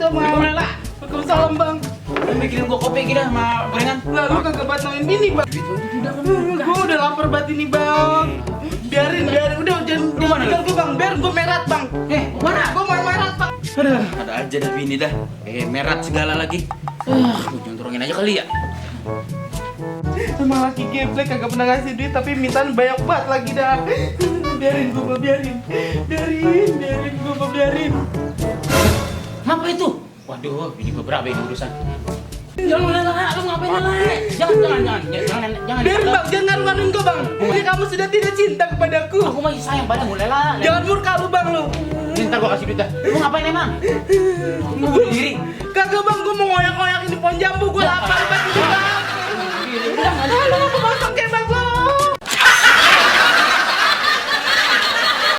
Assalamualaikum Lela. Waalaikumsalam bang. Lu bikinin gua kopi gini sama gorengan. Lalu kagak batalin bini bang. Gua udah lapar banget ini bang. Biarin, udah jangan tinggal gua bang. Biar gua merat bang. Mana? Gua mau merat bang. Aduh, ada aja dah bini dah. Merat segala lagi. Gua contorongin aja kali ya. Emang laki geblek kagak pernah ngasih duit tapi mintaan banyak banget lagi dah. Biarin gua biarin. Biarin gua biarin. Apa itu? Waduh, ini beberapa ini urusan. Jangan Lela, lu ngapain Lela? Jangan. Biarin bang, jangan ngaruh-ngaruhin gua bang. Jadi kamu sudah tidak cinta kepadaku. Aku masih sayang padamu Lela. Jangan murka lu bang lu. Ntar gua kasih duit dah. Lu ngapain emang? Lu bunuh diri. Kagak bang, gua mau ngoyak-ngoyak ini pohon jambu. Gua lapar banget ini bang. Udah, Lu masak